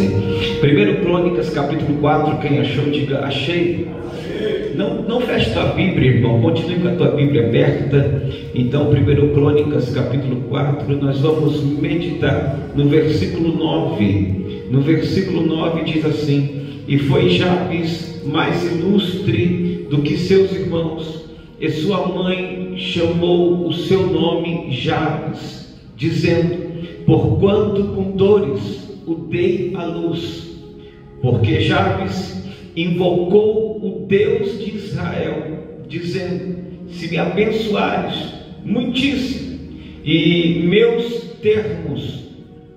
você. 1 Crônicas, capítulo 4, quem achou, diga achei. Não feche tua Bíblia, irmão, continue com a tua Bíblia aberta. Então, 1 Crônicas, capítulo 4, nós vamos meditar no versículo 9. No versículo 9 diz assim: e foi Jabes mais ilustre do que seus irmãos, e sua mãe chamou o seu nome Jabes, dizendo: porquanto com dores o dei à luz. Porque Jabes invocou o Deus de Israel, dizendo: se me abençoares muitíssimo, e meus termos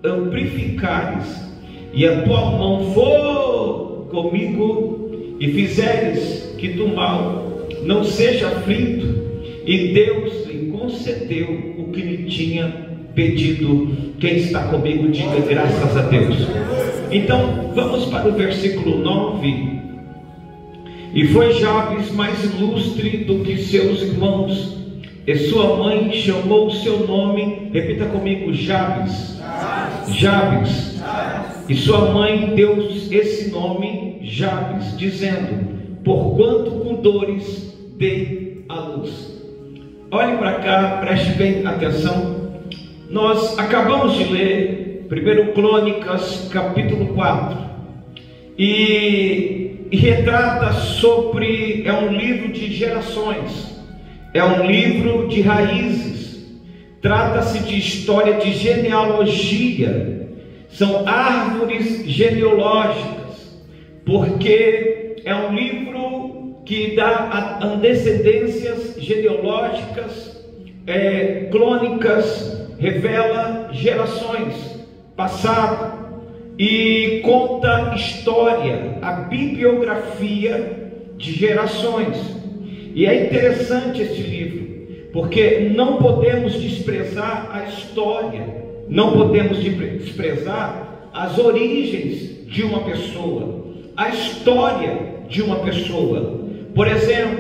amplificares, e a tua mão for comigo, e fizeres que do mal não seja aflito. E Deus lhe concedeu o que lhe tinha pedido. Quem está comigo, diga graças a Deus. Então, vamos para o versículo 9. E foi Jabes mais ilustre do que seus irmãos, e sua mãe chamou o seu nome, repita comigo, Jabes. Jabes. E sua mãe deu esse nome, Jabes, dizendo: porquanto com dores dei à luz. Olhe para cá, preste bem atenção. Nós acabamos de ler 1 Crônicas, capítulo 4, e retrata sobre, é um livro de gerações, é um livro de raízes, trata-se de história de genealogia, são árvores genealógicas, porque é um livro que dá antecedências genealógicas, crônicas, revela gerações, passado, e conta história, a bibliografia de gerações. E é interessante este livro, porque não podemos desprezar a história, não podemos desprezar as origens de uma pessoa, a história de uma pessoa. Por exemplo,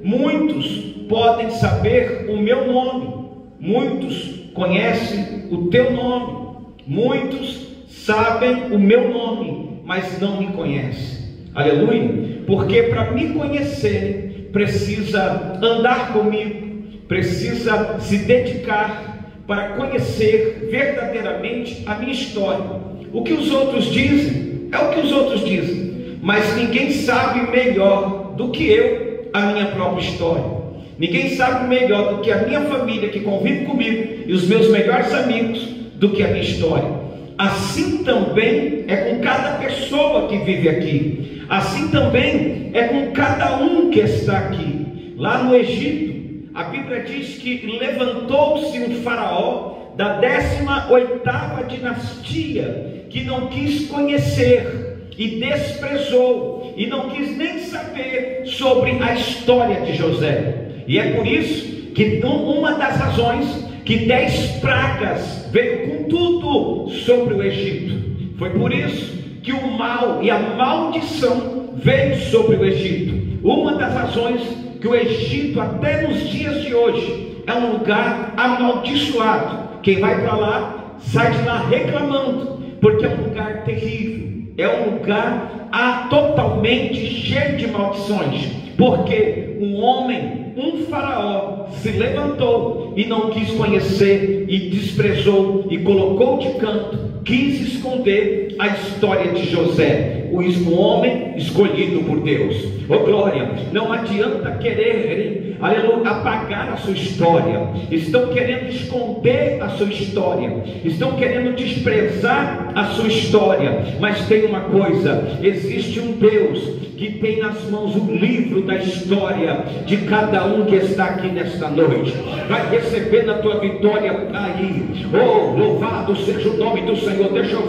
muitos podem saber o meu nome, muitos conhecem o teu nome, muitos sabem o meu nome, mas não me conhecem. Aleluia. Porque para me conhecer precisa andar comigo, precisa se dedicar para conhecer verdadeiramente a minha história. O que os outros dizem é o que os outros dizem, mas ninguém sabe melhor do que eu a minha própria história. Ninguém sabe melhor do que a minha família que convive comigo e os meus melhores amigos do que a minha história. Assim também é com cada pessoa que vive aqui. Assim também é com cada um que está aqui. Lá no Egito, a Bíblia diz que levantou-se um faraó da 18ª dinastia, que não quis conhecer e desprezou, e não quis nem saber sobre a história de José. E é por isso que uma das razões que 10 pragas veio com tudo sobre o Egito. Foi por isso que o mal e a maldição veio sobre o Egito. Uma das razões que o Egito até nos dias de hoje é um lugar amaldiçoado. Quem vai para lá, sai de lá reclamando, porque é um lugar terrível. É um lugar totalmente cheio de maldições. Porque um homem, um faraó, se levantou e não quis conhecer, e desprezou, e colocou de canto, quis esconder a história de José, o homem escolhido por Deus. Oh glória, não adianta quererem, aleluia, apagar a sua história. Estão querendo esconder a sua história, estão querendo desprezar a sua história. Mas tem uma coisa: existe um Deus que tem nas mãos o livro da história de cada um que está aqui nesta noite. Vai receber na tua vitória aí. Oh, louvado seja o nome do Senhor. Deixa eu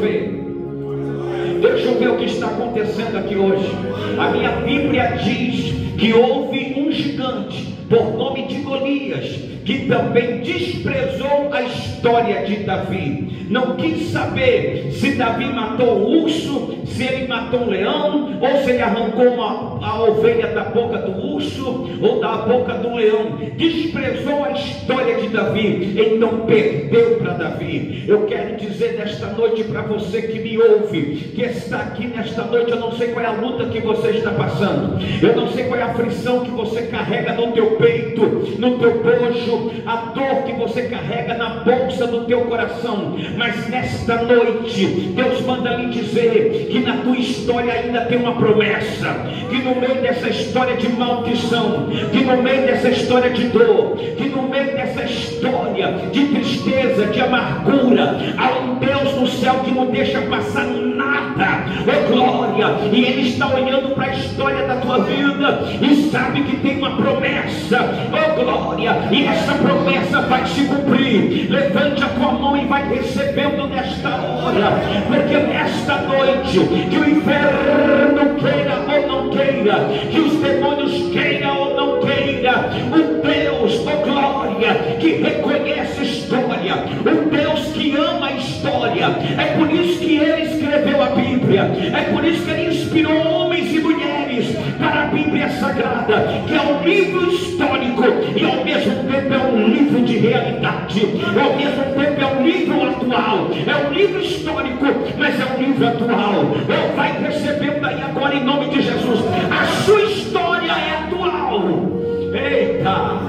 ver o que está acontecendo aqui hoje. A minha Bíblia diz que houve um gigante por nome de Golias, que também desprezou a história de Davi. Não quis saber se Davi matou um urso, se ele matou um leão, ou se ele arrancou a ovelha da boca do urso ou da boca do leão. Desprezou a história de Davi, então perdeu para Davi. Eu quero dizer nesta noite para você que me ouve, que está aqui nesta noite, eu não sei qual é a luta que você está passando, eu não sei qual é a aflição que você carrega no teu peito, no teu bojo, a dor que você carrega na bolsa do teu coração, mas nesta noite Deus manda lhe dizer que na tua história ainda tem uma promessa, que no meio dessa história de maldição, que no meio dessa história de dor, que no meio dessa história de tristeza, de amargura, há um Deus no céu que não deixa passar nada, oh glória, e Ele está olhando para a história da tua vida e sabe que tem uma promessa, oh glória, e essa promessa vai se cumprir. Levante a tua mão e vai recebendo nesta hora, porque nesta noite, que o inferno queira ou não queira, que os demônios queiram ou não queira, o Deus, oh glória, que reconhece a história, o Deus que ama a história, é por isso que Ele escreveu a Bíblia, é por isso que Ele inspirou homens e mulheres para a Bíblia Sagrada, que é um livro histórico e ao mesmo tempo é um livro de realidade, ao mesmo tempo é um livro atual, é um livro histórico, mas é um livro atual. Oh, vai recebendo aí agora em nome de Jesus, a sua história é atual. Eita,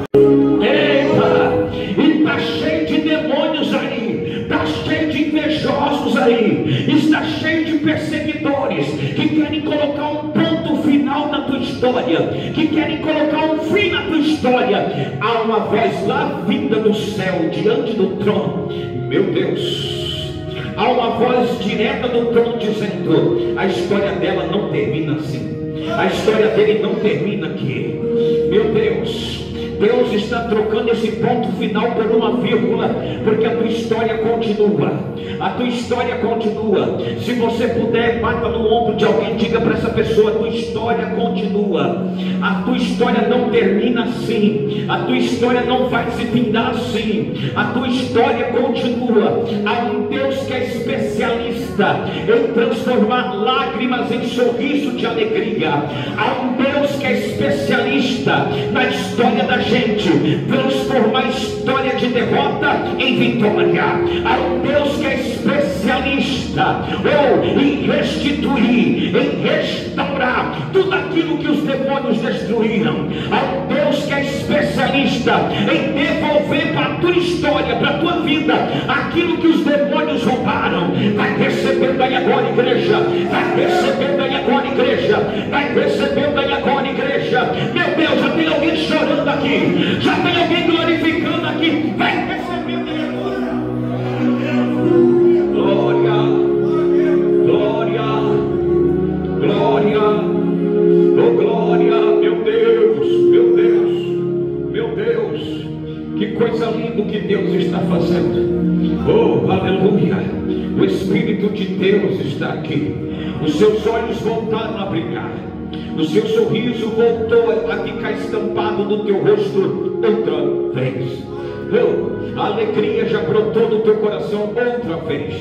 e está cheio de demônios aí, está cheio de invejosos aí, está cheio de perseguidores que querem colocar um ponto final na tua história, que querem colocar um fim na tua história. Há uma voz lá vinda do céu, diante do trono, meu Deus, há uma voz direta do trono dizendo: a história dela não termina assim, a história dele não termina aqui. Meu Deus, Deus está trocando esse ponto final por uma vírgula, porque a tua história continua, a tua história continua. Se você puder, bata no ombro de alguém, diga para essa pessoa: a tua história continua, a tua história não termina assim, a tua história não vai se findar assim, a tua história continua. Há um Deus que é especialista em transformar lágrimas em sorriso de alegria, há um Deus que é especialista na história da gente, transformar a história de derrota em vitória. Há um Deus que é especialista em restituir, em restaurar tudo aquilo que os demônios destruíram. Há um Deus que é especialista em devolver para a tua história, para a tua vida, aquilo que os demônios roubaram. Vai recebendo aí agora, igreja, vai recebendo aí agora, igreja, vai recebendo aí agora, igreja. Meu Deus, já tem alguém chorando aqui, já tem alguém glorificando aqui, vai recebendo aí agora. Glória, glória, glória, oh glória, meu Deus, meu Deus, meu Deus, que coisa linda que Deus está fazendo. Oh, aleluia, o Espírito de Deus está aqui, os seus olhos voltaram a brilhar, o seu sorriso voltou a ficar estampado no teu rosto outra vez. Oh, a alegria já brotou no teu coração outra vez,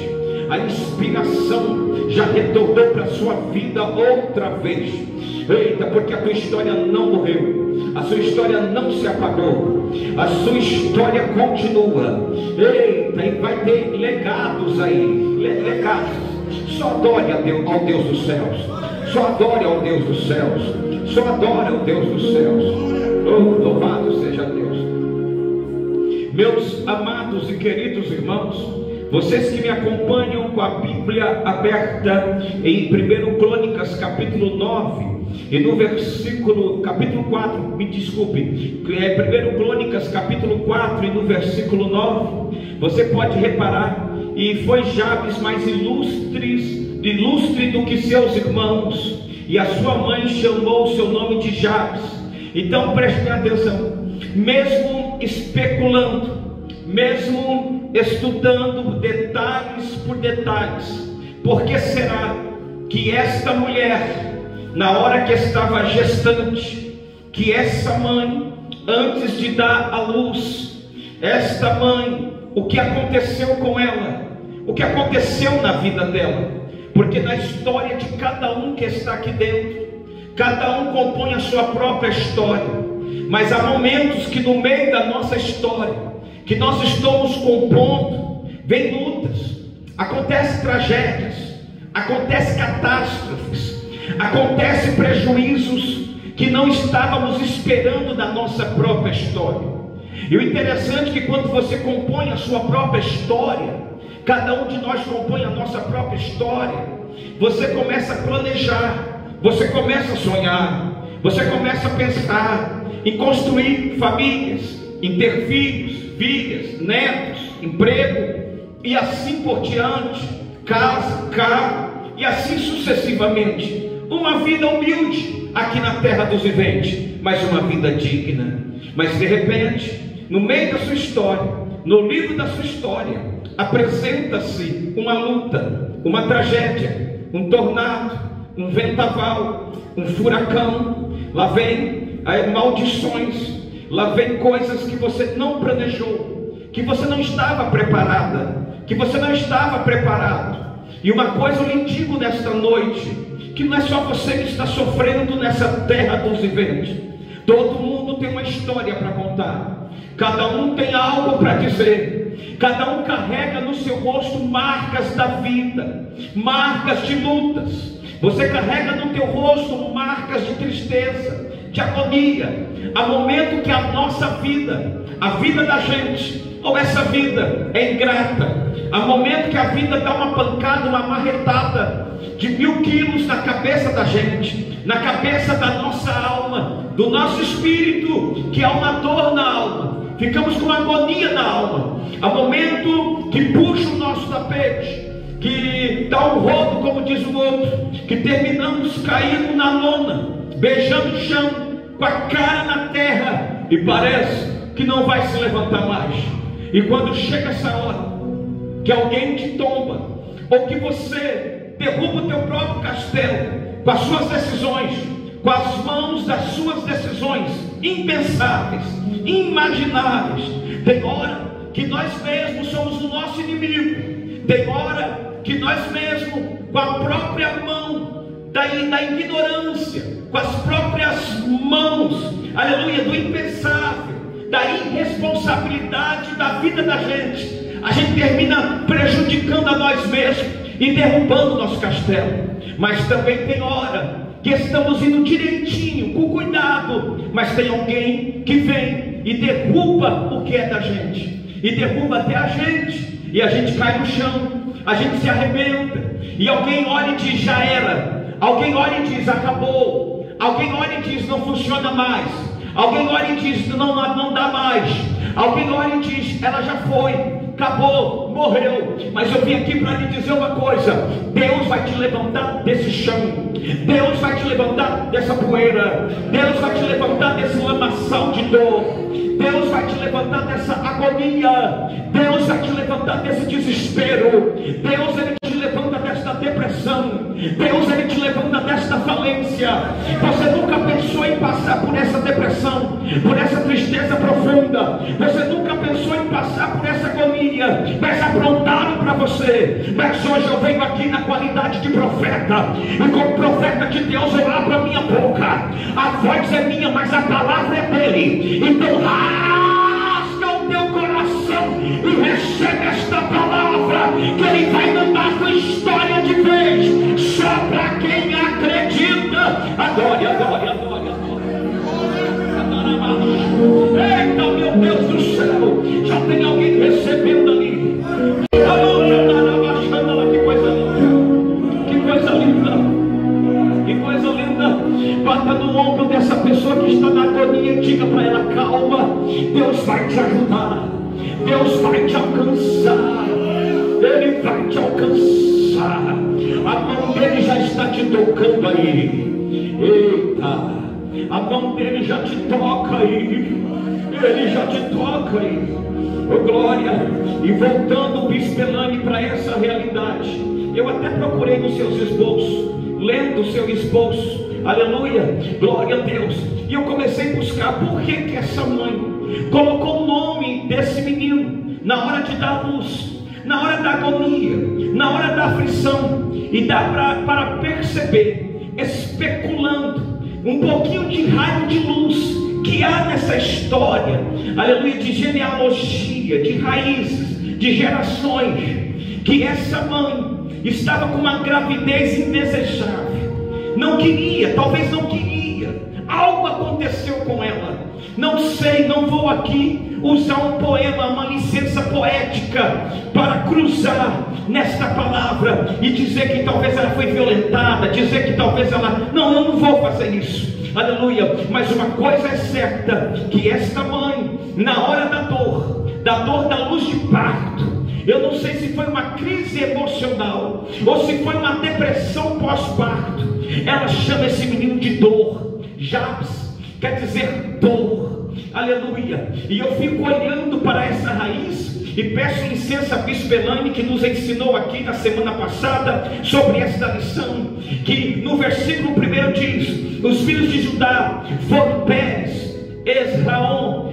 a inspiração já retornou para a sua vida outra vez. Eita, porque a tua história não morreu, a sua história não se apagou, a sua história continua. Eita, e vai ter legados aí, legados. Só adore ao Deus dos céus, só adore ao Deus dos céus, só adore ao Deus dos céus. Oh, louvado seja Deus. Meus amados e queridos irmãos, vocês que me acompanham com a Bíblia aberta em 1 Crônicas capítulo 9 e no versículo, capítulo 4, me desculpe, 1 Crônicas capítulo 4 e no versículo 9, você pode reparar, e foi Jabes mais ilustre do que seus irmãos, e a sua mãe chamou o seu nome de Jabes. Então prestem atenção, mesmo especulando, mesmo estudando detalhes por detalhes, por que será que esta mulher, na hora que estava gestante, que essa mãe, antes de dar à luz esta mãe, o que aconteceu com ela, o que aconteceu na vida dela, porque na história de cada um que está aqui dentro, cada um compõe a sua própria história, mas há momentos que no meio da nossa história, que nós estamos compondo, vem lutas, acontecem tragédias, acontecem catástrofes, acontecem prejuízos que não estávamos esperando da nossa própria história. E o interessante é que quando você compõe a sua própria história, cada um de nós compõe a nossa própria história, você começa a planejar, você começa a sonhar, você começa a pensar em construir famílias, em ter filhos, filhas, netos, emprego, e assim por diante, casa, carro, e assim sucessivamente. Uma vida humilde aqui na terra dos viventes, mas uma vida digna. Mas de repente, no meio da sua história, no livro da sua história, apresenta-se uma luta, uma tragédia, um tornado, um vendaval, um furacão. Lá vem maldições, lá vem coisas que você não planejou, que você não estava preparada, que você não estava preparado. E uma coisa eu lhe digo nesta noite, que não é só você que está sofrendo nessa terra dos viventes. Todo mundo tem uma história para contar, cada um tem algo para dizer, cada um carrega no seu rosto marcas da vida, marcas de lutas. Você carrega no teu rosto marcas de tristeza, de agonia. Há momento que a nossa vida, a vida da gente, ou essa vida é ingrata. Há momento que a vida dá uma pancada, uma marretada de 1000 quilos na cabeça da gente, na cabeça da nossa alma, do nosso espírito, que há uma dor na alma. Ficamos com agonia na alma. Há momento que puxa o nosso tapete, que dá um rodo, como diz o outro, que terminamos caindo na lona, beijando o chão, com a cara na terra, e parece que não vai se levantar mais. E quando chega essa hora, que alguém te tomba, ou que você derruba o teu próprio castelo, com as suas decisões, com as mãos das suas decisões impensáveis, inimagináveis. Tem hora que nós mesmos somos o nosso inimigo, tem hora que nós mesmos, com a própria mão da ignorância, com as próprias mãos, aleluia, do impensável, da irresponsabilidade da vida da gente, a gente termina prejudicando a nós mesmos e derrubando o nosso castelo. Mas também tem hora que estamos indo direitinho, com cuidado, mas tem alguém que vem e derruba o que é da gente, e derruba até a gente, e a gente cai no chão, a gente se arrebenta, e alguém olha e diz: já era. Alguém olha e diz: acabou. Alguém olha e diz: não funciona mais. Alguém olha e diz: não dá mais. Alguém olha e diz: ela já foi, acabou, morreu. Mas eu vim aqui para lhe dizer uma coisa: Deus vai te levantar desse chão, Deus vai te levantar dessa poeira, Deus vai te levantar desse lamaçal de dor, Deus vai te levantar dessa agonia, Deus vai te levantar desse desespero, Deus ele te levanta desta depressão, Deus ele te levanta desta falência. Você nunca pensou em passar por essa depressão, por essa tristeza profunda, você nunca pensou em passar por essa agonia, mas aprontaram para você. Mas hoje eu venho aqui na qualidade de profeta, e como profeta de Deus eu abro a minha boca. A voz é minha, mas a palavra é dele. Então rasga o teu coração e recebe esta palavra, que ele vai mudar tua história de vez. Só para quem acredita. Adore, adore, adore, adore. Eita, meu Deus do céu, já tem alguém recebendo ali. Que coisa linda, que coisa linda, que coisa linda. Bata no ombro dessa pessoa que está na agonia e diga para ela: calma, Deus vai te ajudar, Deus vai te alcançar, Ele vai te alcançar. A mão dele já está te tocando aí. Eita, a mão dele já te toca aí, ele já te toca aí. Oh, glória. E voltando o Bispo Elane para essa realidade, eu até procurei nos seus esboços, lendo o seu esboço, aleluia, glória a Deus, e eu comecei a buscar por que essa mãe colocou o nome desse menino, na hora de dar luz, na hora da agonia, na hora da aflição, e dá para perceber, especulando, um pouquinho de raio de luz que há nessa história, aleluia, de genealogia, de raízes, de gerações, que essa mãe estava com uma gravidez indesejável, não queria, talvez não queria, algo aconteceu com ela, não sei, não vou aqui usar um poema, uma licença poética para cruzar nesta palavra e dizer que talvez ela foi violentada, dizer que talvez ela, não, eu não vou fazer isso, aleluia, mas uma coisa é certa, que esta mãe, na hora da dor da luz de parto, eu não sei se foi uma crise emocional ou se foi uma depressão pós-parto, ela chama esse menino de dor. Jabes quer dizer dor, aleluia. E eu fico olhando para essa raiz e peço licença a Bispo Elaine, que nos ensinou aqui na semana passada sobre esta lição, que no versículo 1 diz: os filhos de Judá foram Pérez, Esraon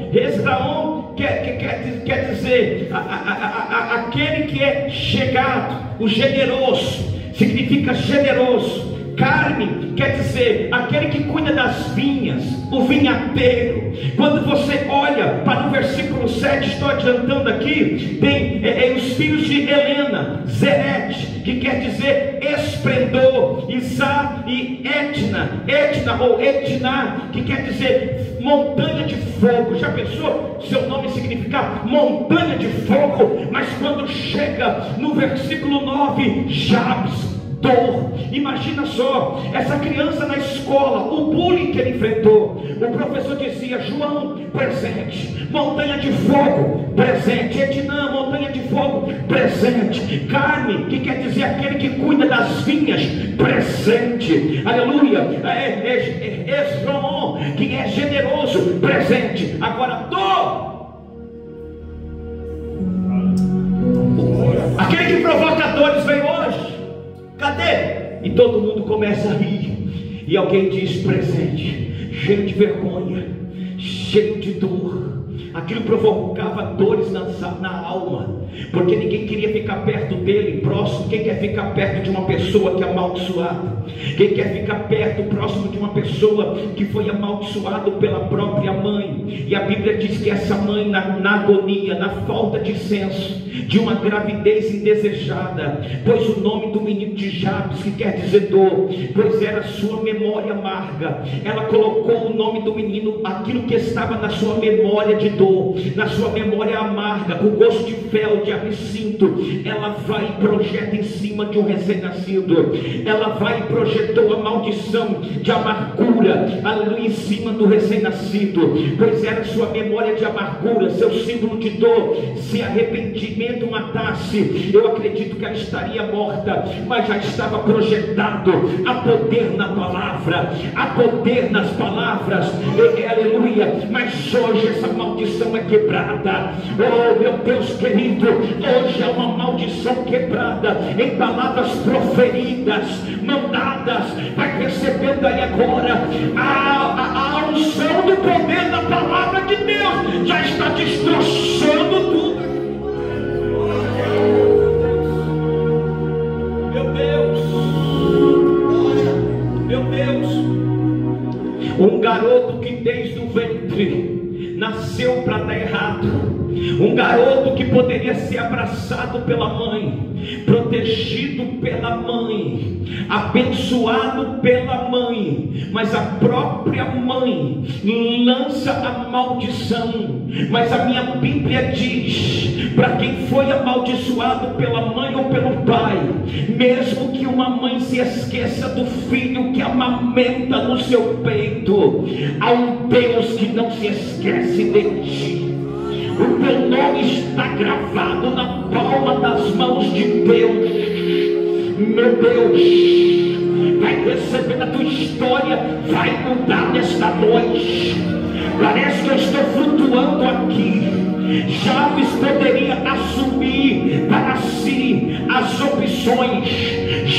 quer dizer aquele que é chegado, o generoso, significa generoso. Carne quer dizer aquele que cuida das vinhas, o vinhateiro. Quando você olha para o versículo 7, estou adiantando aqui, tem os filhos de Helena, Zerete, que quer dizer esplendor, Isá e Etna ou Etná, que quer dizer montanha de fogo. Já pensou seu nome significar montanha de fogo? Mas quando chega no versículo 9, Jabes, dor. Imagina só, essa criança na escola, o bullying que ele enfrentou. O professor dizia: João, presente. Montanha de fogo, presente. Etnã, montanha de fogo, presente. Carne, que quer dizer aquele que cuida das vinhas, presente. Aleluia. Esrom, que é generoso, presente. Agora dor, aquele que provoca dores veio hoje. Cadê? E todo mundo começa a rir. E alguém diz: presente, cheio de vergonha, cheio de dor. Aquilo provocava dores na alma, porque ninguém queria ficar perto dele, próximo. Quem quer ficar perto de uma pessoa que é amaldiçoada? Quem quer ficar perto, próximo de uma pessoa que foi amaldiçoado pela própria mãe? E a Bíblia diz que essa mãe, na agonia, na falta de senso, de uma gravidez indesejada, pôs o nome do menino de Jabes, que quer dizer dor, pois era sua memória amarga. Ela colocou o nome do menino, aquilo que estava na sua memória de dor, na sua memória amarga, com gosto de fel, de absinto. Ela vai e projeta em cima de um recém-nascido. Ela vai e projetou a maldição de amargura, aleluia, em cima do recém-nascido, pois era sua memória de amargura, seu símbolo de dor. Se arrependimento matasse, eu acredito que ela estaria morta, mas já estava projetado. Há poder na palavra, há poder nas palavras, aleluia. Mas hoje essa maldição é quebrada. Oh meu Deus querido, hoje é uma maldição quebrada em palavras proferidas, mandadas. Vai recebendo aí agora a unção do poder da palavra de Deus. Já está destroçando tudo. Meu Deus, um garoto que desde o ventre nasceu para dar errado, um garoto que poderia ser abraçado pela mãe, protegido pela mãe, abençoado pela mãe, mas a própria mãe lança a maldição. Mas a minha Bíblia diz: para quem foi amaldiçoado pela mãe ou pelo pai, mesmo que uma mãe se esqueça do filho que amamenta no seu peito, há um Deus que não se esquece de ti. O teu nome está gravado na palma das mãos de Deus. Meu Deus, vai receber a tua história, vai mudar nesta noite. Parece que eu estou flutuando aqui. Jabes poderia assumir para si as opções.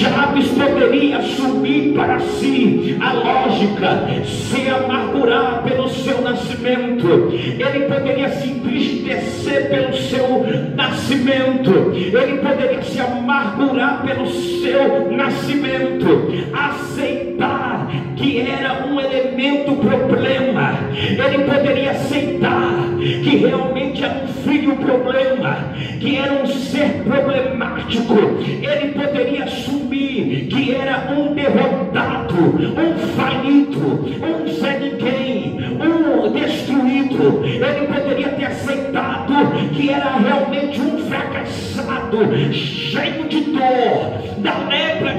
Jabes poderia assumir para si a lógica, se amargurar pelo seu nascimento, ele poderia se entristecer pelo seu nascimento, ele poderia se amargurar pelo seu nascimento, aceitar que era um elemento problema, ele poderia aceitar que realmente era um filho problema, que era um ser problemático, ele poderia assumir que era um derrotado, um falido, um Zé Ninguém, um destruído, ele poderia ter aceitado que era realmente um fracassado, cheio de dor, da lepra,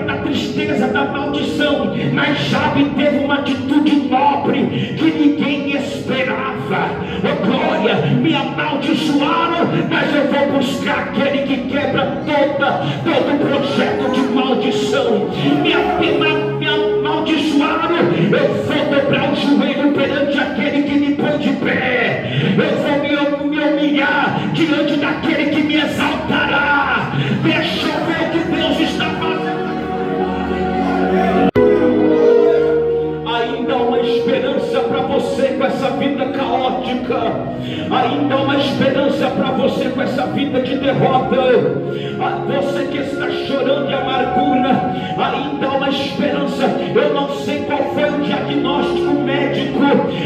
da tristeza, da maldição, mas Jabe teve uma atitude nobre que ninguém esperava. Oh glória, me amaldiçoaram, mas eu vou buscar aquele que quebra todo projeto de maldição. Me amaldiçoaram, eu vou dobrar o joelho perante aquele que me põe de pé, eu vou me humilhar diante daquele que me exaltará. Deixa eu ver o que Deus está fazendo. Ainda há uma esperança para você com essa vida caótica, ainda há uma esperança para você com essa vida de derrota. Você que está chorando de amargura, ainda há uma esperança. Eu não sei qual foi o diagnóstico médico,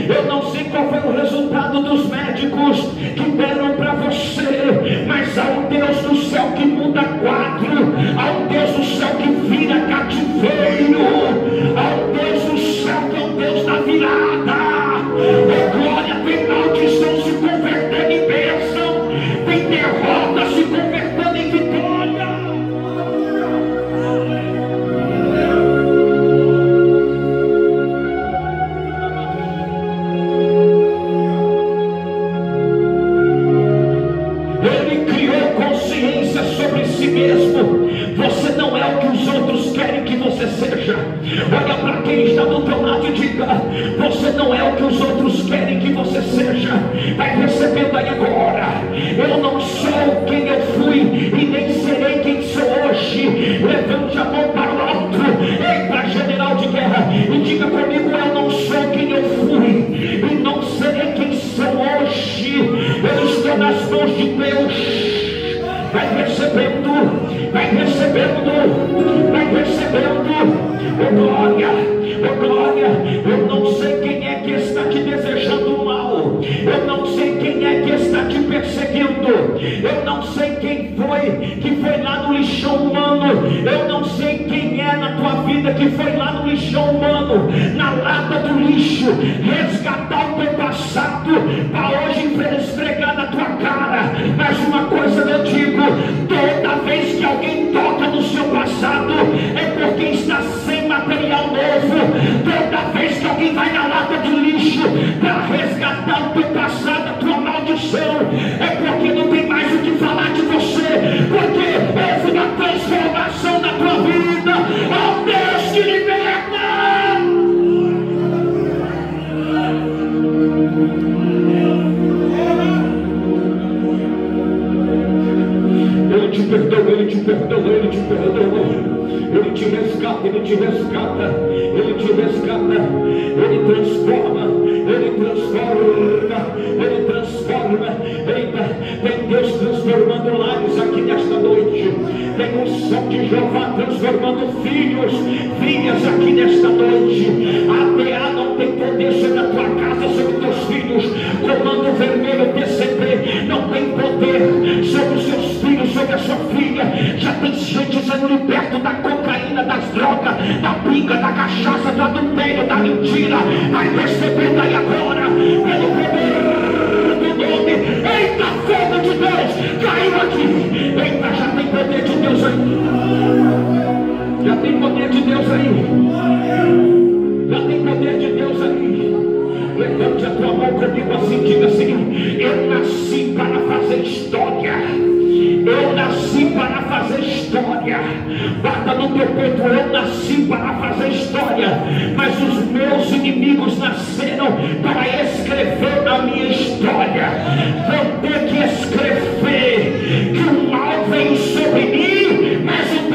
eu não sei qual foi o resultado dos médicos que deram para você, mas há um Deus do céu que muda quadro, há um Deus do céu que vira cativeiro, há um Deus do céu que é o Deus da virada. Oh glória, tem maldição se convertendo em bênção, tem derrota se convertendo em vitória. Ele criou consciência sobre si mesmo. Você não é o que os outros querem que você seja. Olha para quem está do teu lado e diga: você não é o que os outros querem que você seja. Vai recebendo aí agora: eu não sou quem eu fui e nem serei quem sou hoje. Levante a mão para o alto, para general de guerra, e diga comigo: eu não sou quem eu fui e não serei quem sou hoje. Eu estou nas mãos de Deus. Vai recebendo, vai recebendo, vai recebendo. Oh glória, oh glória. Eu não sei quem é que está te desejando mal, eu não sei quem é que está te perseguindo, eu não sei quem foi que foi lá no lixão humano, eu não sei quem é na tua vida que foi lá no lixão humano, na lata do lixo, resgatar o teu passado para hoje esfregar na tua cara. Mas uma coisa eu digo: toda vez que alguém toca no seu passado é porque está sem material novo. Toda vez que alguém vai na lata de lixo para resgatar o teu passado, a tua maldição, é porque não tem mais o que falar de você, porque houve uma transformação na tua vida. Ó Deus que liberta! Ele te perdoa, ele te perdoa, ele te perdoa. Ele te resgata, ele te resgata, ele te resgata, ele transforma, ele transforma, ele transforma. Eita, tem Deus transformando lares aqui nesta noite, tem um som de Jeová transformando filhos, filhas aqui nesta noite. A PA não tem poder sobre a tua casa, sobre teus filhos. Comando Vermelho PCP não tem poder sobre os seus filhos, sobre a sua filha. Já tem gente sendo liberto da cocaína, das drogas, da pinga, da cachaça, do adultério, da mentira. Vai recebendo aí agora, pelo poder do nome. Eita, fogo de Deus caiu aqui. Eita, já tem poder de Deus aí. Já tem poder de Deus aí. Já tem poder de Deus aí. Levante a tua mão comigo assim, diga assim: eu nasci para fazer história. Eu nasci para fazer história. Bata no teu peito: eu nasci para fazer história. Mas os meus inimigos nasceram para escrever a minha história. Vou ter que escrever que o mal veio sobre mim, mas o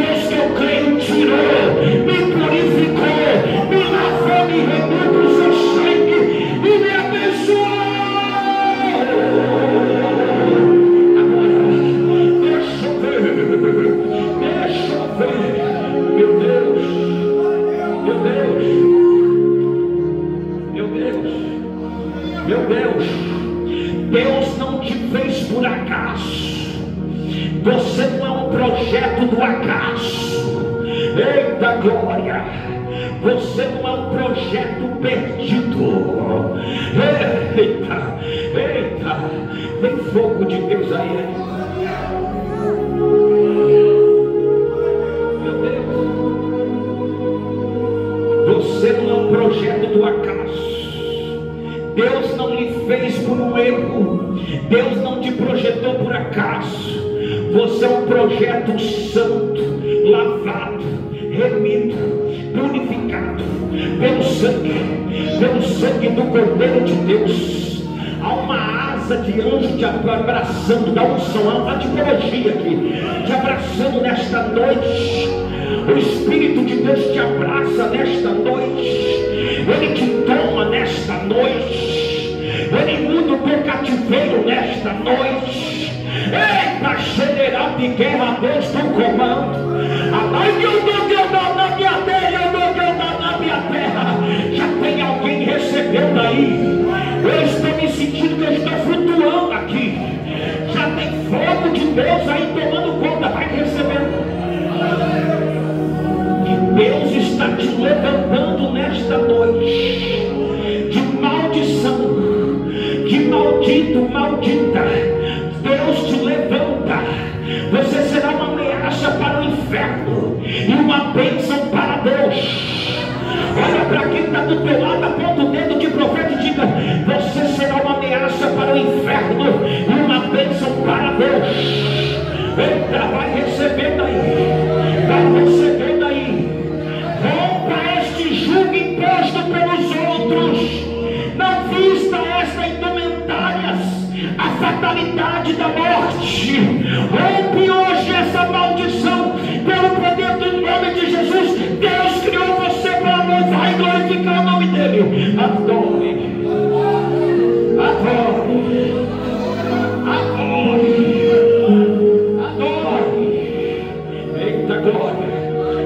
projeto do acaso. Eita glória! Você não é um projeto perdido. Eita, eita, tem fogo de Deus aí, hein? Meu Deus, você não é um projeto do acaso. Deus não lhe fez por um erro. Deus não te projetou por acaso. Você é um projeto santo, lavado, remido, purificado pelo sangue do Cordeiro de Deus. Há uma asa de anjo te abraçando, da unção, a tipologia aqui, te abraçando nesta noite. O Espírito de Deus te abraça nesta noite. Ele te toma nesta noite. Ele muda o teu cativeiro nesta noite. Eita, general de guerra, Deus do comando. Na minha terra. Já tem alguém recebendo aí. Eu estou me sentindo que eu estou flutuando aqui. Já tem fogo de Deus aí tomando conta. Vai recebendo. Deus está te levantando nesta noite de maldição, de maldito, maldita. Deus te levanta. Você será uma ameaça para o inferno e uma bênção para Deus. Olha para quem está do teu lado, aponta o dedo de profeta e diga: você será uma ameaça para o inferno e uma bênção para Deus. Eita, vai recebendo aí, vai recebendo aí. Rompa este jugo imposto pelos outros. Não vista esta indumentárias, a fatalidade da morte. Rompe hoje essa maldição pelo poder do nome de Jesus. Deus criou você para louvar e glorificar o nome dele. Adore, adore, adore, adore. Eita glória,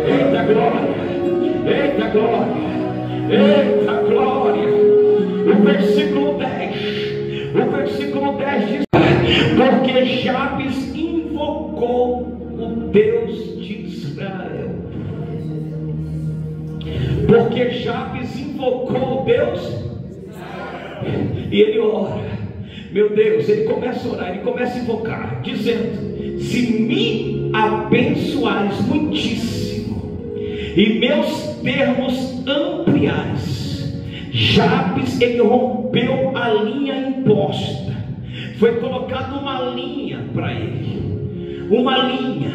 eita glória, eita glória, eita glória. O versículo 10 diz: porque Jabes invocou o Deus de Israel. Porque Jabes invocou o Deus, e ele ora. Meu Deus, ele começa a orar, ele começa a invocar, dizendo: se me abençoares muitíssimo e meus termos ampliares. Jabes, ele rompeu a linha imposta. Foi colocada uma linha para ele, uma linha.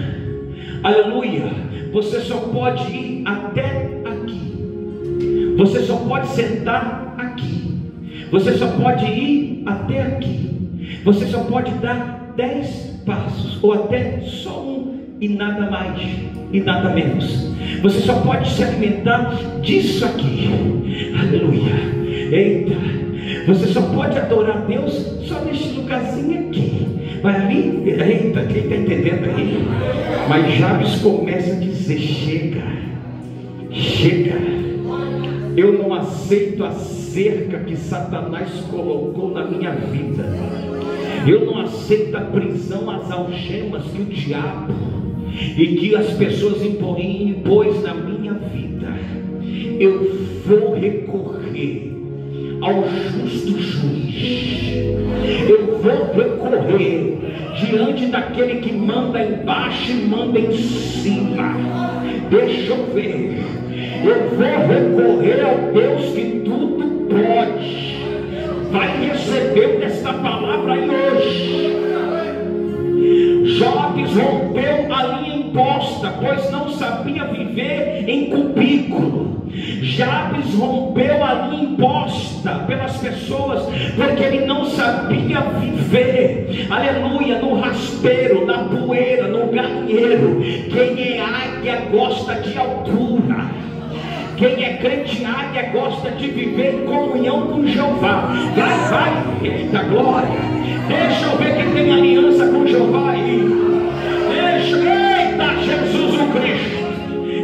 Aleluia. Você só pode ir até aqui. Você só pode sentar aqui. Você só pode ir até aqui. Você só pode dar 10 passos, ou até só um, e nada mais e nada menos. Você só pode se alimentar disso aqui. Aleluia. Eita, você só pode adorar Deus só neste lugarzinho aqui. Vai ali, eita, quem está entendendo aí? Mas Jabes começa a dizer: chega, chega. Eu não aceito a cerca que Satanás colocou na minha vida. Eu não aceito a prisão, as algemas que o diabo e que as pessoas impôs na minha vida. Eu vou recorrer ao justo juiz. Eu vou recorrer diante daquele que manda embaixo e manda em cima. Deixa eu ver. Eu vou recorrer ao Deus que tudo pode. Vai receber desta palavra aí hoje. Jabes rompeu a linha imposta, pois não sabia viver em cubículo. Jabes rompeu a linha imposta pelas pessoas, porque ele não sabia viver, aleluia, no raspeiro, na poeira, no galinheiro. Quem é águia gosta de altura. Quem é crente águia gosta de viver em comunhão com Jeová. Vai, eita glória. Deixa eu ver quem tem aliança com Jeová aí. Eita Jesus o Cristo.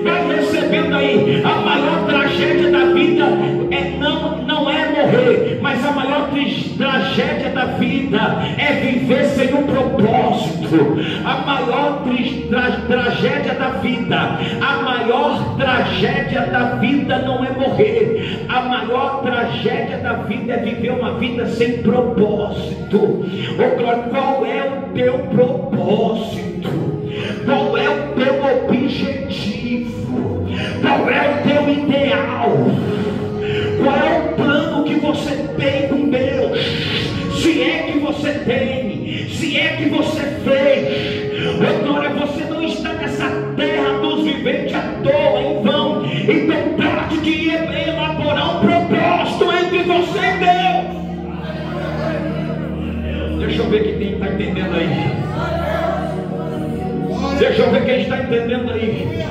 Vai recebendo aí. A maior tragédia da vida não é morrer, mas a maior tragédia da vida é viver sem um propósito. A maior tragédia da vida. A maior tragédia da vida não é morrer. A maior tragédia da vida é viver uma vida sem propósito. Qual é o teu propósito? Qual é o teu objetivo? Qual é o teu ideal? Qual é o plano que você tem com Deus? Se é que você tem, se é que você fez. Oh glória, você não está nessa terra dos viventes à toa, em vão. Então trate de elaborar um propósito entre você e Deus. Deixa eu ver quem está entendendo aí. Deixa eu ver quem está entendendo aí.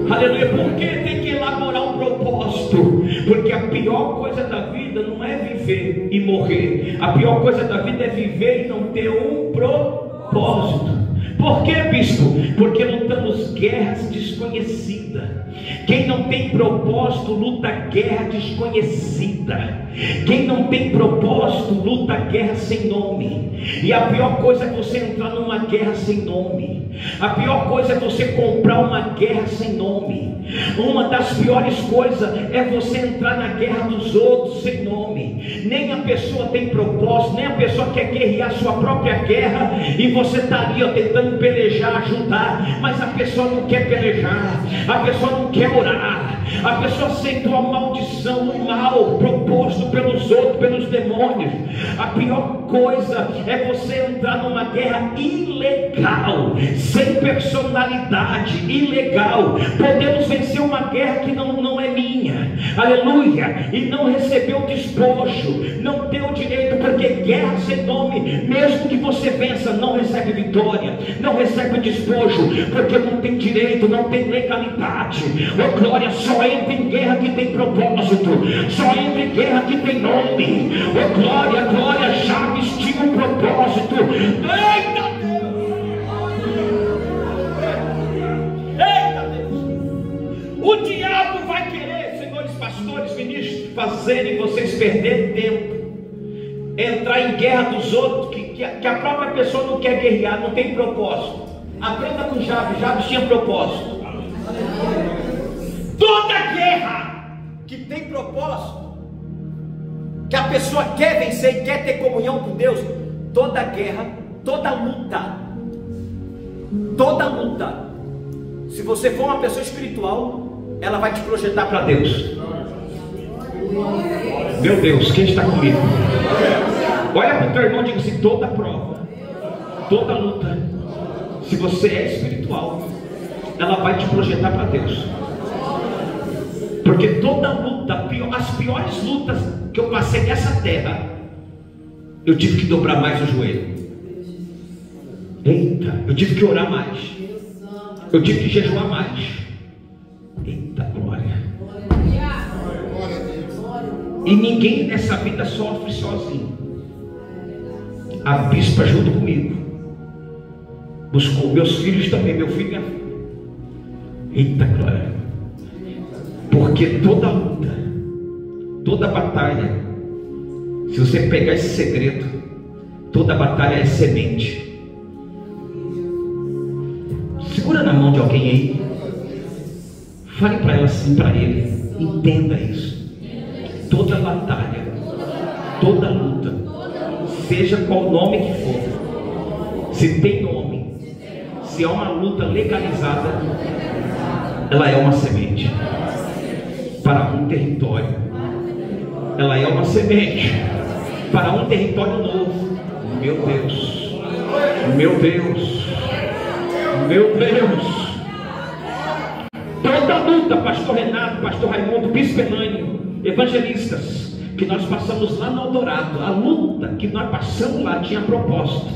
Aleluia. Por que tem que elaborar um propósito? Porque a pior coisa da vida não é viver e morrer. A pior coisa da vida é viver e não ter um propósito. Por que, bispo? Porque lutamos guerras desconhecidas. Quem não tem propósito luta guerra desconhecida. Quem não tem propósito luta guerra sem nome. E a pior coisa é você entrar numa guerra sem nome. A pior coisa é você comprar uma guerra sem nome. Uma das piores coisas é você entrar na guerra dos outros sem nome. Nem a pessoa tem propósito, nem a pessoa quer guerrear sua própria guerra, e você está ali tentando pelejar, ajudar, mas a pessoa não quer pelejar, a pessoa não quer orar, a pessoa aceitou a maldição, o mal proposto pelos outros, pelos demônios. A pior coisa é você entrar numa guerra ilegal, sem personalidade, ilegal. Podemos vencer uma guerra que não é minha, aleluia, e não receber o despojo, não ter o direito, porque guerra sem nome, mesmo que você vença, não recebe vitória, não recebe despojo, porque não tem direito, não tem legalidade. Oh glória, só entra em guerra que tem propósito, só entra em guerra que tem nome. Oh glória, glória, Chaves tinha um propósito. Eita Deus! O diabo vai querer, senhores pastores, ministros, fazerem vocês perder tempo, entrar em guerra dos outros, que a própria pessoa não quer guerrear, não tem propósito. Aprenda com Jabes. Jabes tinha propósito. Toda guerra que tem propósito, que a pessoa quer vencer e quer ter comunhão com Deus, toda guerra, toda luta, se você for uma pessoa espiritual, ela vai te projetar para Deus. Meu Deus, quem está comigo? Olha para o teu irmão e diga assim: toda prova, toda luta, se você é espiritual, ela vai te projetar para Deus. Porque toda luta, as piores lutas que eu passei nessa terra, eu tive que dobrar mais o joelho. Eita, eu tive que orar mais, eu tive que jejuar mais. Eita glória. E ninguém nessa vida sofre sozinho. A bispa junto comigo buscou, meus filhos também, meu filho e minha filha. Eita glória. Porque toda luta, toda batalha, se você pegar esse segredo, toda batalha é semente. Segura na mão de alguém aí, fale para ela assim, para ele, entenda isso. Toda batalha, toda luta, seja qual nome que for, se tem nome, se é uma luta legalizada, ela é uma semente para um território. Ela é uma semente para um território novo. Meu Deus, meu Deus, meu Deus. Toda luta, pastor Renato, pastor Raimundo, bispo Hernânio, evangelistas, que nós passamos lá no Eldorado, a luta que nós passamos lá tinha propósito,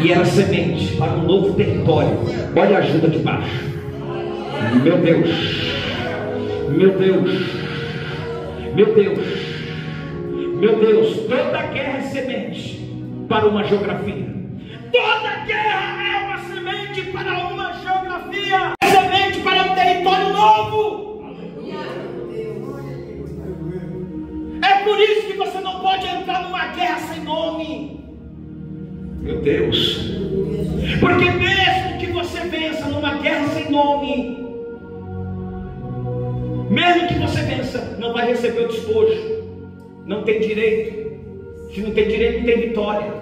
e era semente para um novo território. Olha a ajuda de baixo. Meu Deus, meu Deus, meu Deus, meu Deus. Toda guerra é semente para uma geografia. Toda guerra é uma semente para uma geografia, é semente para um território novo. É por isso que você não pode entrar numa guerra sem nome. Meu Deus. Porque mesmo que você nome. Mesmo que você vença, não vai receber o despojo. Não tem direito. Se não tem direito, não tem vitória.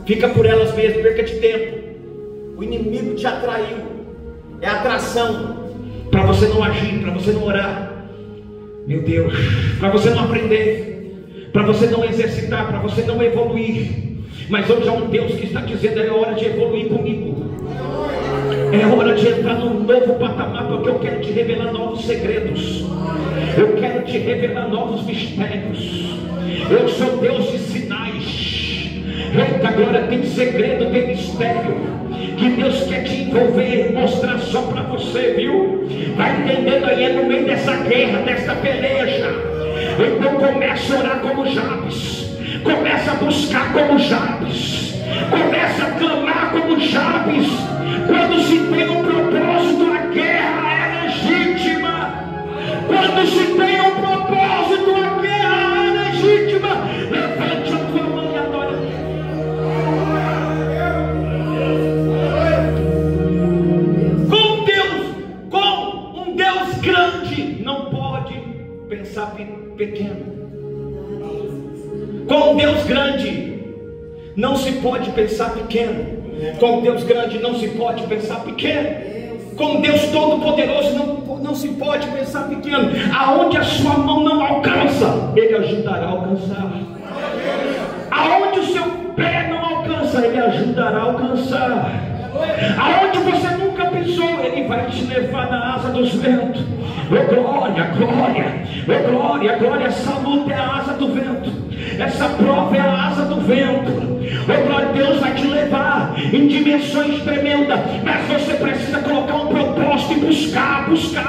Fica por elas mesmas, perca de tempo. O inimigo te atraiu. É atração. Para você não agir, para você não orar. Meu Deus, para você não aprender, para você não exercitar, para você não evoluir. Mas hoje há um Deus que está dizendo: é hora de evoluir comigo. É hora de entrar num novo patamar, porque eu quero te revelar novos segredos. Eu quero te revelar novos mistérios. Eu sou Deus de sinais. Eita glória, tem segredo, tem mistério que Deus quer te envolver, mostrar só para você, viu? Vai entendendo aí, é no meio dessa guerra, dessa peleja. Então começa a orar como Jabes. Começa a buscar como Jabes. Começa a clamar como Jabes. Quando se tem um propósito, a guerra é legítima. Quando se tem um propósito, a guerra é legítima. Levante a tua mão e adore. Com Deus, com um Deus grande, não pode pensar pequeno. Com Deus grande, não se pode pensar pequeno. Com Deus grande não se pode pensar pequeno. Com Deus todo-poderoso não se pode pensar pequeno. Aonde a sua mão não alcança, Ele ajudará a alcançar. Aonde o seu pé não alcança, Ele ajudará a alcançar. Aonde você nunca pisou, Ele vai te levar na asa dos ventos. Oh glória, glória, oh glória, glória. Essa luta é a asa do vento. Essa prova é a asa do vento. Oh glória, Deus vai te levar em dimensões tremendas. Mas você precisa colocar um propósito e buscar. Busca,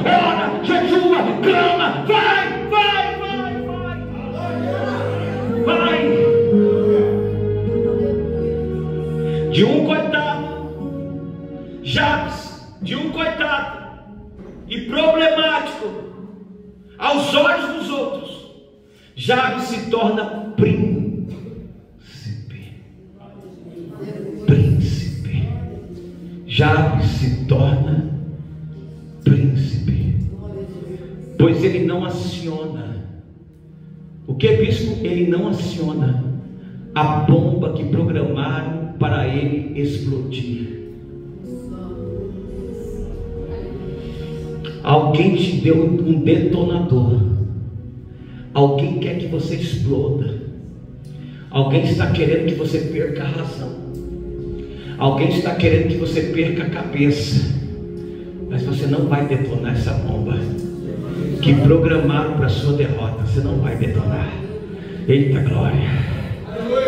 ora, jejua, clama. Vai. De um coitado, Jabes, de um coitado e problemático aos olhos dos outros, Jabes se torna príncipe. Jabes se torna príncipe, pois ele não aciona. O que, bispo? Ele não aciona a bomba que programaram para ele explodir. Alguém te deu um detonador. Alguém quer que você exploda. Alguém está querendo que você perca a razão. Alguém está querendo que você perca a cabeça. Mas você não vai detonar essa bomba que programaram para a sua derrota. Você não vai detonar. Eita glória.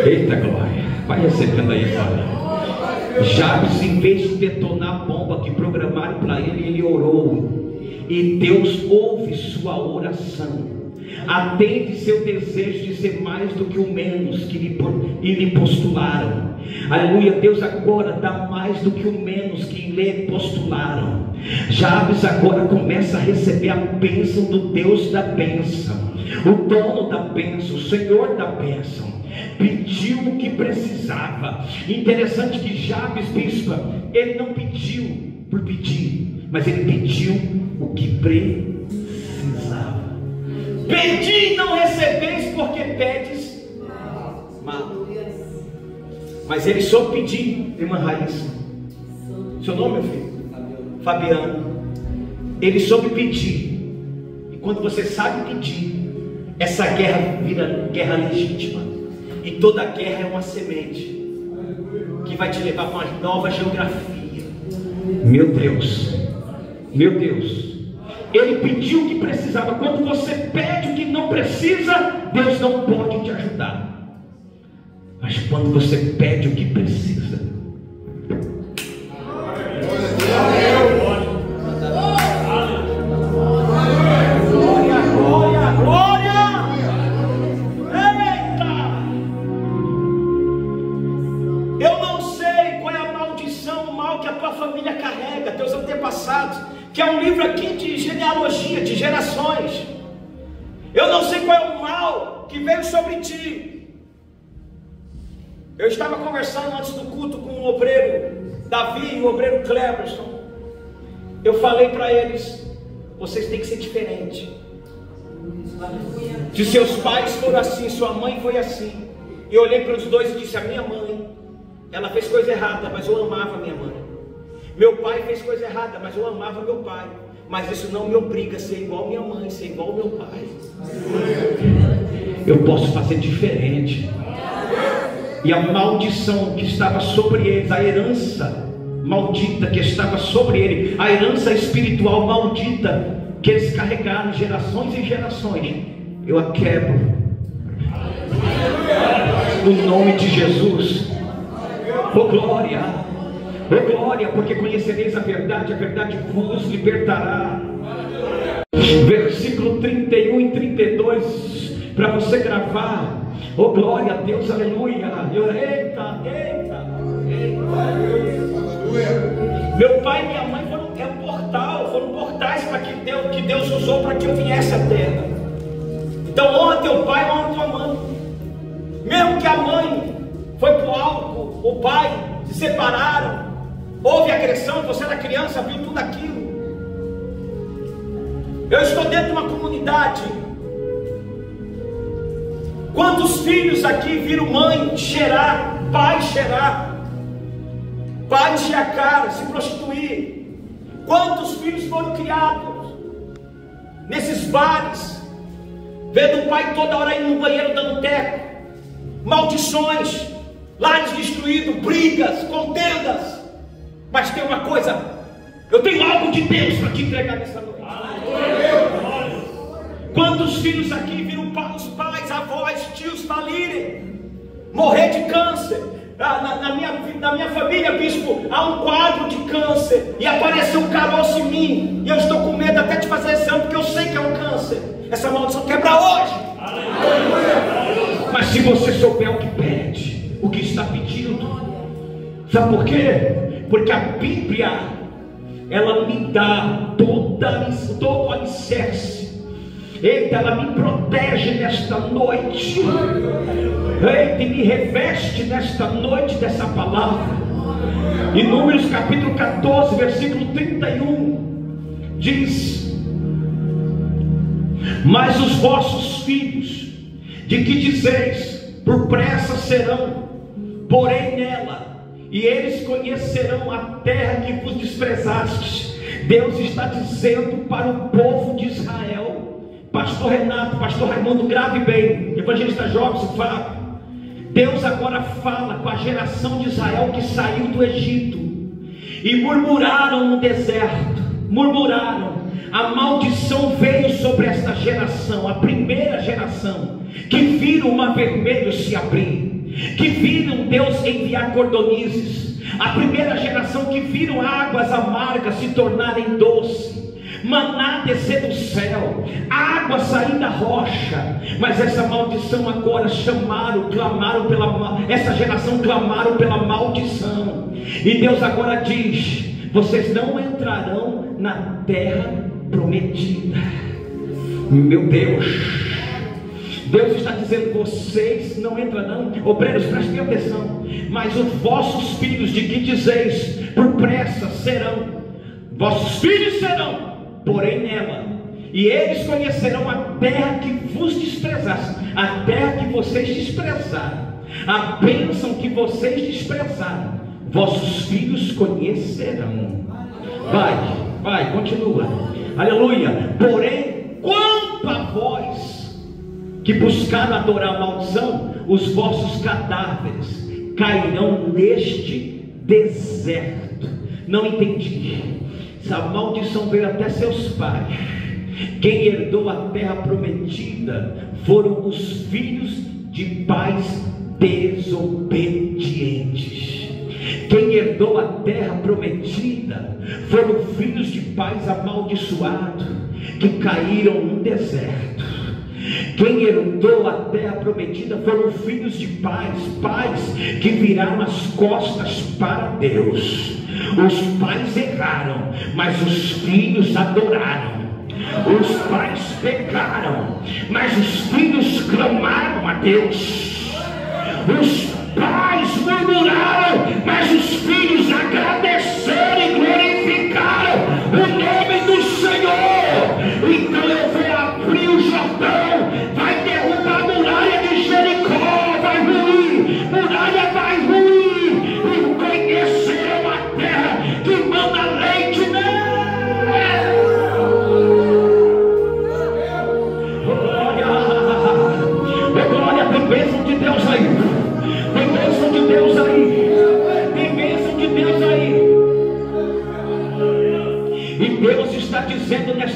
Eita glória. Vai recebendo aí, Fábio. Jabes, em vez de detonar a bomba que programaram para ele, ele orou. E Deus ouve sua oração. Atende seu desejo de ser mais do que o menos que lhe postularam. Aleluia. Deus agora dá mais do que o menos que lhe postularam. Jabes agora começa a receber a bênção do Deus da bênção, o dono da bênção, o Senhor da bênção. Pediu o que precisava. Interessante que Jabes, bispa, ele não pediu por pedir, mas ele pediu o que precisava. Pedi e não recebeis, porque pedes mal. Mas ele soube pedir, irmã Raíssa. Seu nome, meu filho? Fabiano. Ele soube pedir. E quando você sabe pedir, essa guerra vira guerra legítima. E toda guerra é uma semente que vai te levar para uma nova geografia. Meu Deus, meu Deus. Ele pediu o que precisava. Quando você pede o que não precisa, Deus não pode te ajudar. Mas quando você pede o que precisa, glória, glória, glória. Eita! Eu não sei qual é a maldição, o mal que a tua família carrega, teus antepassados, que é um livro aqui de genealogia, de gerações. Eu não sei qual é o mal que veio sobre ti. Eu estava conversando antes do culto com um obreiro Davi e o obreiro Cleberson, eu falei para eles: vocês têm que ser diferentes. Se seus pais foram assim, sua mãe foi assim. Eu olhei para os dois e disse: a minha mãe, ela fez coisa errada, mas eu amava minha mãe. Meu pai fez coisa errada, mas eu amava meu pai. Mas isso não me obriga a ser igual minha mãe, ser igual meu pai. Eu posso fazer diferente. E a maldição que estava sobre eles, a herança maldita que estava sobre ele, a herança espiritual maldita que eles carregaram gerações e gerações, eu a quebro no nome de Jesus. Oh glória, oh glória, porque conhecereis a verdade vos libertará. Versículo 31 e 32 para você gravar. Oh glória a Deus, aleluia. Eita. Meu pai e minha mãe foram portais para que Deus usou para que eu viesse à terra. Então honra teu pai, honra tua mãe. Mesmo que a mãe foi para o álcool, o pai se separaram, houve agressão, você era criança, viu tudo aquilo. Eu estou dentro de uma comunidade. Quantos filhos aqui viram mãe cheirar, pai cheirar, pai encher a cara, se prostituir? Quantos filhos foram criados nesses bares, vendo o pai toda hora indo no banheiro dando teco, maldições, lares destruídos, brigas, contendas? Mas tem uma coisa, eu tenho algo de Deus para te entregar nessa noite. Quantos filhos aqui viram os pais, avós, tios falirem, morrer de câncer? Na minha família, bispo, há um quadro de câncer e apareceu um caroço em mim, e eu estou com medo até de fazer exame, porque eu sei que é um câncer. Essa maldição quebra hoje. Mas se você souber o que pede, o que está pedindo, sabe por quê? Porque a Bíblia, ela me dá todo o alicerce. Eita, ela me protege nesta noite. Eita, e me reveste nesta noite dessa palavra. Em Números capítulo 14, versículo 31, diz: mas os vossos filhos, de que dizeis, por pressa serão, porém nela, e eles conhecerão a terra que vos desprezastes. Deus está dizendo para o povo de Israel. Pastor Renato, pastor Raimundo, grave bem, evangelista Jobson, Fábio. Deus agora fala com a geração de Israel que saiu do Egito e murmuraram no deserto, murmuraram. A maldição veio sobre esta geração, a primeira geração, que viram o mar vermelho se abrir, que viram Deus enviar cordonizes, a primeira geração que viram águas amargas se tornarem doces, maná descer do céu, água sair da rocha. Mas essa maldição agora clamaram essa geração clamaram pela maldição. E Deus agora diz: vocês não entrarão na terra prometida. Meu Deus, Deus está dizendo: vocês não entrarão. Obreiros, prestem atenção. Mas os vossos filhos, de que dizeis, por pressa serão, vossos filhos serão, porém nela, e eles conhecerão a terra que vos desprezaste, a terra que vocês desprezaram, a bênção que vocês desprezaram, vossos filhos conhecerão. Vai, continua, aleluia. Porém, quanto a vós que buscaram adorar a maldição, os vossos cadáveres cairão neste deserto. Não entendi. A maldição veio até seus pais. Quem herdou a terra prometida foram os filhos de pais desobedientes. Quem herdou a terra prometida foram filhos de pais amaldiçoados que caíram no deserto. Quem herdou a terra prometida foram filhos de pais que viraram as costas para Deus. Os pais erraram, mas os filhos adoraram. Os pais pecaram, mas os filhos clamaram a Deus. Os pais murmuraram, mas os filhos agradeceram.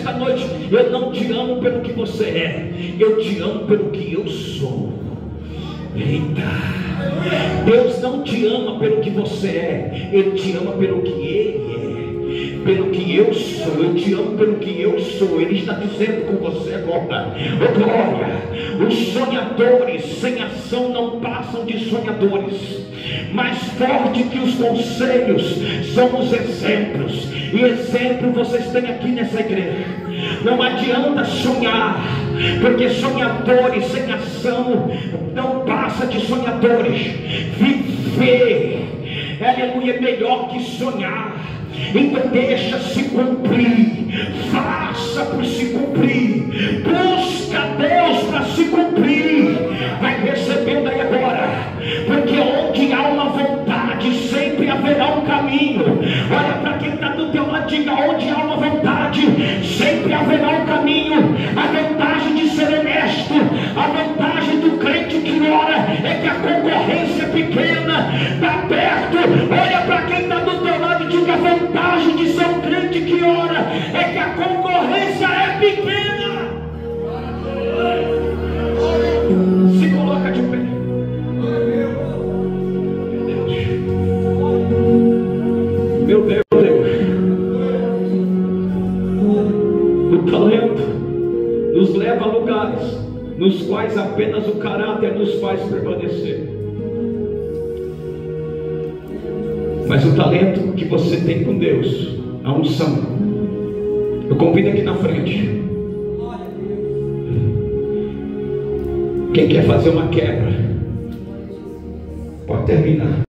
nesta noite: eu não te amo pelo que você é, eu te amo pelo que eu sou. Eita! Deus não te ama pelo que você é, Ele te ama pelo que Ele é, pelo que eu sou. Eu te amo pelo que eu sou. Ele está dizendo com você agora: oh glória! Os sonhadores sem ação não passam de sonhadores. Mais forte que os conselhos são os exemplos, e exemplo vocês têm aqui nessa igreja. Não adianta sonhar, porque sonhadores sem ação não passa de sonhadores. Viver, aleluia, é melhor que sonhar. Então deixa se cumprir, faça por se cumprir, busca Deus para se cumprir. Vai recebendo aí agora, porque onde há uma vontade sempre haverá um caminho. Olha para quem está do teu lado, diga: onde há uma vontade sempre haverá um caminho. A vantagem de ser honesto, a vantagem do crente que ora é que a concorrência é pequena, está perto. Olha para quem está do teu lado e diga: a vantagem de ser um crente que ora é que a concorrência é pequena. Se coloca de pé. Meu Deus, o talento nos leva a lugares nos quais apenas o caráter nos faz permanecer. Mas o talento que você tem com Deus, a unção, eu convido aqui na frente. Quem quer fazer uma quebra, pode terminar.